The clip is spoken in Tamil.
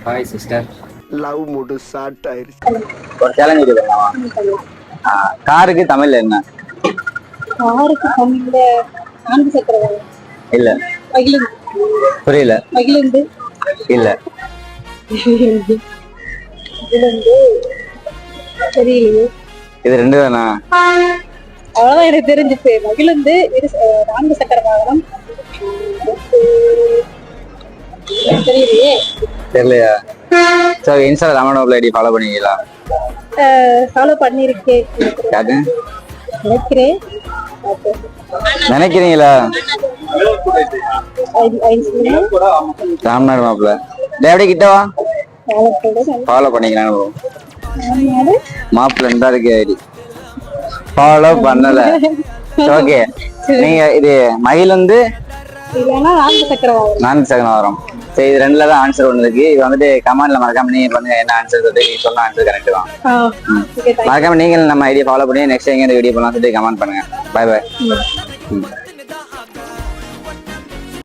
Hi sister. Love mood start ஆயிருச்சு. ஒரு சேலஞ்ச் இருக்குதுங்களா? காருக்கு தமிழ்ல என்ன? காருக்கு தமிழ்ல நான்கு சக்கர வாகனம். இல்ல. மகிழுந்து. புரியல. மகிழுந்து. இல்ல. மகிழுந்து தெரியலையே. இது ரெண்டு தானா? அவ்வளவுதான் எனக்கு தெரிஞ்சுச்சு. மகிழுந்து நான்கு சக்கர வாகனம் தெரியலையே. தெரியலையா? சரி, இன்ஸ்டா ராமனோபிள் ஐடி ஃபாலோ பண்ணிக்கலாம். ஃபாலோ பண்ணிருக்கேன் நினைக்கிறேன். நினைக்கிறீங்களா? ராம்நாடு மாப்பிள்ள அப்படியே கிட்டவா ஃபாலோ பண்ணிக்கலாம். மாப்பிள்ள இருந்தா இருக்கு ஐடி ஃபாலோ பண்ணல. ஓகே, நீங்க இது மகிழுந்து நான்கு சக்கர வரும். சரி, இது ரெண்டுல தான் ஆன்சர் ஒண்ணு இருக்கு. இது வந்துட்டு கமெண்ட்ல மறக்காம நீங்க பண்ணுங்க என்ன ஆன்சர் சொல்லிட்டு. நீங்க சொன்ன ஆன்சர் கரெக்ட் தான். மறக்காம நீங்க நம்ம ஐடியா ஃபாலோ பண்ணி நெக்ஸ்ட் எங்க வீடியோ பண்ணலாம் சொல்லிட்டு கமெண்ட் பண்ணுங்க. Bye by.